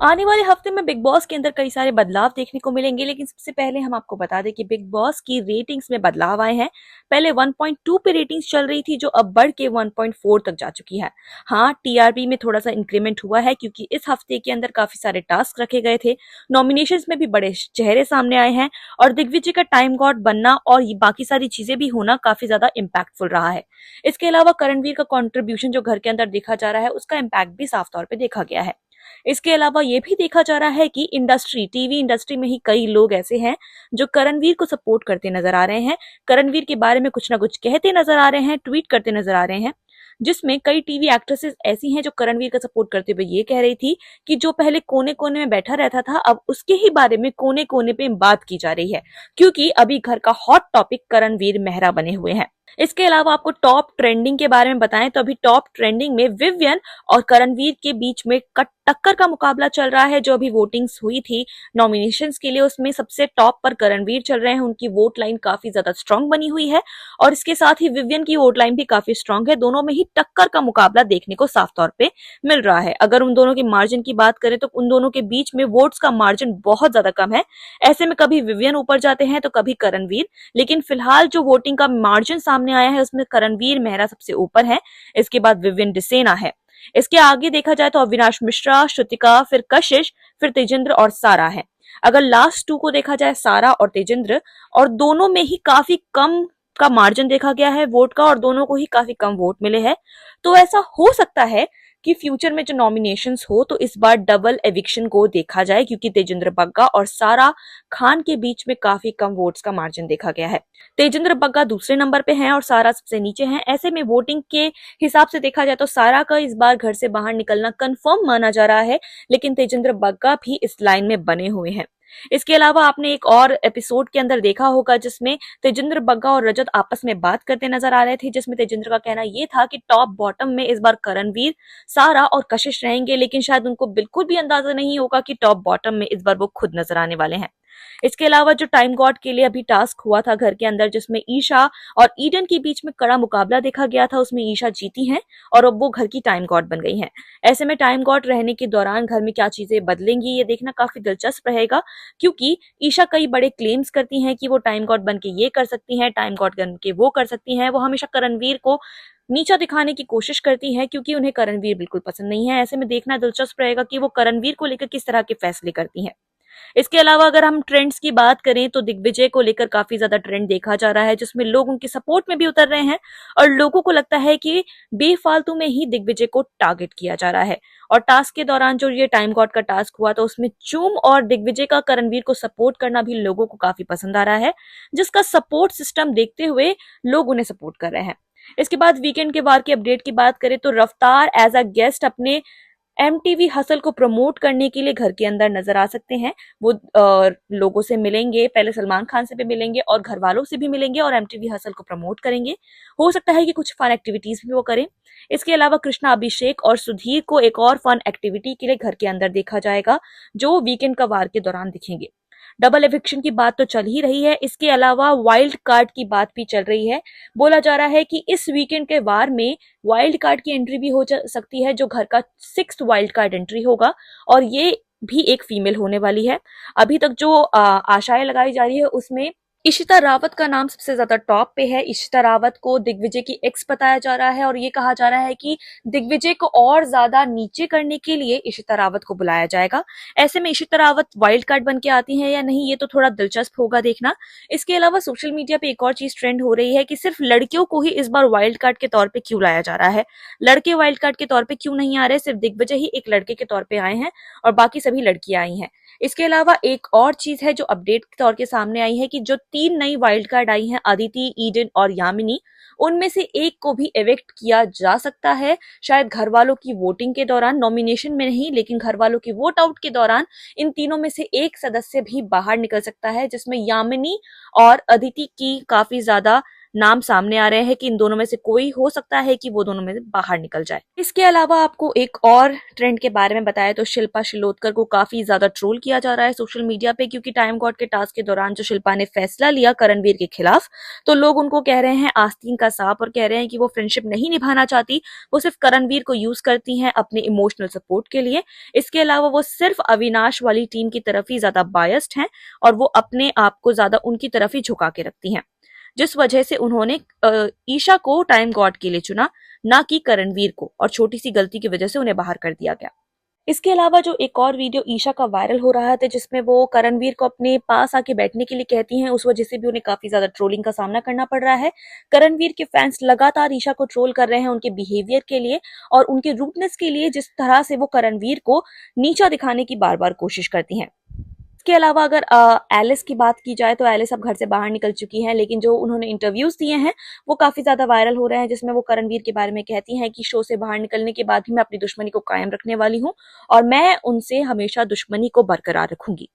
आने वाले हफ्ते में बिग बॉस के अंदर कई सारे बदलाव देखने को मिलेंगे, लेकिन सबसे पहले हम आपको बता दें कि बिग बॉस की रेटिंग्स में बदलाव आए हैं। पहले 1.2 पे रेटिंग्स चल रही थी, जो अब बढ़ के 1.4 तक जा चुकी है। हाँ, टीआरपी में थोड़ा सा इंक्रीमेंट हुआ है क्योंकि इस हफ्ते के अंदर काफी सारे टास्क रखे गए थे। नॉमिनेशंस में भी बड़े चेहरे सामने आए हैं और दिग्विजय का टाइम गॉड बनना और ये बाकी सारी चीजें भी होना काफी ज्यादा इम्पैक्टफुल रहा है। इसके अलावा करणवीर का कॉन्ट्रीब्यूशन जो घर के अंदर देखा जा रहा है, उसका इम्पैक्ट भी साफ तौर पर देखा गया है। इसके अलावा ये भी देखा जा रहा है कि टीवी इंडस्ट्री में ही कई लोग ऐसे हैं जो करणवीर को सपोर्ट करते नजर आ रहे हैं, करणवीर के बारे में कुछ ना कुछ कहते नजर आ रहे हैं, ट्वीट करते नजर आ रहे हैं। जिसमें कई टीवी एक्ट्रेसेस ऐसी हैं जो करणवीर का सपोर्ट करते हुए ये कह रही थी कि जो पहले कोने कोने में बैठा रहता था, अब उसके ही बारे में कोने कोने पे बात की जा रही है, क्योंकि अभी घर का हॉट टॉपिक करणवीर मेहरा बने हुए हैं। इसके अलावा आपको टॉप ट्रेंडिंग के बारे में बताएं तो अभी टॉप ट्रेंडिंग में विवियन और करणवीर के बीच में टक्कर का मुकाबला चल रहा है। जो अभी वोटिंग्स हुई थी नॉमिनेशंस के लिए, उसमें सबसे टॉप पर करणवीर चल रहे हैं। उनकी वोट लाइन काफी ज्यादा स्ट्रांग बनी हुई है और इसके साथ ही विवियन की वोट लाइन भी काफी स्ट्रांग है। दोनों में ही टक्कर का मुकाबला देखने को साफ तौर पे मिल रहा है। अगर उन दोनों के मार्जिन की बात करें तो उन दोनों के बीच में वोट्स का मार्जिन बहुत ज्यादा कम है। ऐसे में कभी विवियन ऊपर जाते हैं तो कभी करणवीर, लेकिन फिलहाल जो वोटिंग का मार्जिन सामने आया है उसमें करणवीर मेहरा सबसे ऊपर है, इसके बाद विवियन डिसेना है। इसके आगे देखा जाए तो अविनाश मिश्रा, श्रुतिका, फिर कशिश, फिर तेजेंद्र और सारा है। अगर लास्ट टू को देखा जाए, सारा और तेजेंद्र, और दोनों में ही काफी कम का मार्जिन देखा गया है वोट का और दोनों को ही काफी कम वोट मिले हैं। तो ऐसा हो सकता है कि फ्यूचर में जो नॉमिनेशंस हो तो इस बार डबल एविक्शन को देखा जाए, क्योंकि तेजेंद्र बग्गा और सारा खान के बीच में काफी कम वोट्स का मार्जिन देखा गया है। तेजेंद्र बग्गा दूसरे नंबर पे हैं और सारा सबसे नीचे हैं। ऐसे में वोटिंग के हिसाब से देखा जाए तो सारा का इस बार घर से बाहर निकलना कंफर्म माना जा रहा है, लेकिन तेजेंद्र बग्गा भी इस लाइन में बने हुए हैं। इसके अलावा आपने एक और एपिसोड के अंदर देखा होगा जिसमें तेजेंद्र बग्गा और रजत आपस में बात करते नजर आ रहे थे, जिसमें तेजेंद्र का कहना यह था कि टॉप बॉटम में इस बार करणवीर, सारा और कशिश रहेंगे, लेकिन शायद उनको बिल्कुल भी अंदाजा नहीं होगा कि टॉप बॉटम में इस बार वो खुद नजर आने वाले हैं। इसके अलावा जो टाइम गॉड के लिए अभी टास्क हुआ था घर के अंदर, जिसमें ईशा और ईडन के बीच में कड़ा मुकाबला देखा गया था, उसमें ईशा जीती हैं और अब वो घर की टाइम गॉड बन गई हैं। ऐसे में टाइम गॉड रहने के दौरान घर में क्या चीजें बदलेंगी ये देखना काफी दिलचस्प रहेगा, क्योंकि ईशा कई बड़े क्लेम्स करती हैं कि वो टाइम गॉड बन के ये कर सकती हैं, टाइम गॉड बन के वो कर सकती हैं। वो हमेशा करणवीर को नीचा दिखाने की कोशिश करती हैं क्योंकि उन्हें करणवीर बिल्कुल पसंद नहीं है। ऐसे में देखना दिलचस्प रहेगा कि वो करणवीर को लेकर किस तरह के फैसले करती हैं। इसके अलावा अगर हम ट्रेंड्स की बात करें तो दिग्विजय को लेकर काफी ज्यादा ट्रेंड देखा जा रहा है, जिसमें लोग उनके सपोर्ट में भी उतर रहे हैं और लोगों को लगता है कि बेफालतू में ही दिग्विजय को टारगेट किया जा रहा है। और टास्क के दौरान जो ये टाइम गॉड का टास्क हुआ तो उसमें चूम और दिग्विजय का करणवीर को सपोर्ट करना भी लोगों को काफी पसंद आ रहा है, जिसका सपोर्ट सिस्टम देखते हुए लोग उन्हें सपोर्ट कर रहे हैं। इसके बाद वीकेंड के बाद की अपडेट की बात करें तो रफ्तार एज अ गेस्ट अपने एमटीवी हसल को प्रमोट करने के लिए घर के अंदर नजर आ सकते हैं। वो लोगों से मिलेंगे, पहले सलमान खान से भी मिलेंगे और घर वालों से भी मिलेंगे और एमटीवी हसल को प्रमोट करेंगे। हो सकता है कि कुछ फन एक्टिविटीज भी वो करें। इसके अलावा कृष्णा अभिषेक और सुधीर को एक और फन एक्टिविटी के लिए घर के अंदर देखा जाएगा, जो वीकेंड का वार के दौरान दिखेंगे। डबल एविक्शन की बात तो चल ही रही है, इसके अलावा वाइल्ड कार्ड की बात भी चल रही है। बोला जा रहा है कि इस वीकेंड के वार में वाइल्ड कार्ड की एंट्री भी हो सकती है, जो घर का 6th वाइल्ड कार्ड एंट्री होगा और ये भी एक फीमेल होने वाली है। अभी तक जो आशाएं लगाई जा रही है उसमें इशिता रावत का नाम सबसे ज्यादा टॉप पे है। इशिता रावत को दिग्विजय की एक्स बताया जा रहा है और ये कहा जा रहा है कि दिग्विजय को और ज्यादा नीचे करने के लिए इशिता रावत को बुलाया जाएगा। ऐसे में इशिता रावत वाइल्ड कार्ड बन के आती है या नहीं, ये तो थोड़ा दिलचस्प होगा देखना। इसके अलावा सोशल मीडिया पे एक और चीज ट्रेंड हो रही है कि सिर्फ लड़कियों को ही इस बार वाइल्ड कार्ड के तौर पे क्यों लाया जा रहा है, लड़के वाइल्ड कार्ड के तौर पे क्यों नहीं आ रहे। सिर्फ दिग्विजय ही एक लड़के के तौर पे आए हैं और बाकी सभी लड़कियां आई हैं। इसके अलावा एक और चीज है जो अपडेट के तौर के सामने आई है कि जो 3 नई वाइल्ड कार्ड आई हैं, अदिति, ईडन और यामिनी, उनमें से एक को भी एविक्ट किया जा सकता है। शायद घर वालों की वोटिंग के दौरान, नॉमिनेशन में नहीं लेकिन घर वालों की वोट आउट के दौरान इन तीनों में से एक सदस्य भी बाहर निकल सकता है, जिसमें यामिनी और अदिति की काफी ज्यादा नाम सामने आ रहे हैं कि इन दोनों में से कोई हो सकता है कि वो दोनों में से बाहर निकल जाए। इसके अलावा आपको एक और ट्रेंड के बारे में बताया तो शिल्पा शिलोदकर को काफी ज्यादा ट्रोल किया जा रहा है सोशल मीडिया पे, क्योंकि टाइम गॉड के टास्क के दौरान जो शिल्पा ने फैसला लिया करणवीर के खिलाफ, तो लोग उनको कह रहे हैं आस्तीन का सांप और कह रहे हैं कि वो फ्रेंडशिप नहीं निभाना चाहती, वो सिर्फ करणवीर को यूज करती हैं अपने इमोशनल सपोर्ट के लिए। इसके अलावा वो सिर्फ अविनाश वाली टीम की तरफ ही ज्यादा बायस्ड हैं और वो अपने आप को ज्यादा उनकी तरफ ही झुका के रखती हैं, जिस वजह से उन्होंने ईशा को टाइम गॉड के लिए चुना, ना कि करणवीर को, और छोटी सी गलती की वजह से उन्हें बाहर कर दिया गया। इसके अलावा जो एक और वीडियो ईशा का वायरल हो रहा था जिसमें वो करणवीर को अपने पास आके बैठने के लिए कहती हैं, उस वजह से भी उन्हें काफी ज्यादा ट्रोलिंग का सामना करना पड़ रहा है। करणवीर के फैंस लगातार ईशा को ट्रोल कर रहे हैं उनके बिहेवियर के लिए और उनके रूडनेस के लिए, जिस तरह से वो करणवीर को नीचा दिखाने की बार बार कोशिश करती हैं। इसके अलावा अगर एलिस की बात की जाए तो एलिस अब घर से बाहर निकल चुकी हैं, लेकिन जो उन्होंने इंटरव्यूज दिए हैं वो काफी ज्यादा वायरल हो रहे हैं, जिसमें वो करणवीर के बारे में कहती हैं कि शो से बाहर निकलने के बाद भी मैं अपनी दुश्मनी को कायम रखने वाली हूँ और मैं उनसे हमेशा दुश्मनी को बरकरार रखूंगी।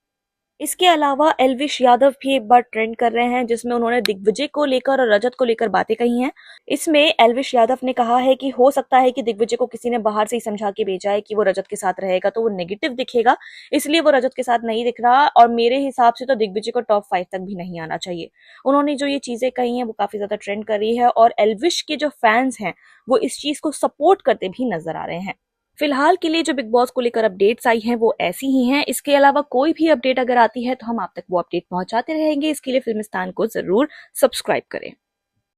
इसके अलावा एल्विश यादव भी एक बार ट्रेंड कर रहे हैं, जिसमें उन्होंने दिग्विजय को लेकर और रजत को लेकर बातें कही हैं। इसमें एल्विश यादव ने कहा है कि हो सकता है कि दिग्विजय को किसी ने बाहर से ही समझा के भेजा है कि वो रजत के साथ रहेगा तो वो नेगेटिव दिखेगा, इसलिए वो रजत के साथ नहीं दिख रहा, और मेरे हिसाब से तो दिग्विजय को टॉप 5 तक भी नहीं आना चाहिए। उन्होंने जो ये चीजें कही हैं वो काफी ज्यादा ट्रेंड कर रही है और एल्विश के जो फैंस हैं वो इस चीज को सपोर्ट करते भी नजर आ रहे हैं। फिलहाल के लिए जो बिग बॉस को लेकर अपडेट्स आई हैं वो ऐसी ही हैं। इसके अलावा कोई भी अपडेट अगर आती है तो हम आप तक वो अपडेट पहुंचाते रहेंगे। इसके लिए फिल्मिस्तान को जरूर सब्सक्राइब करें।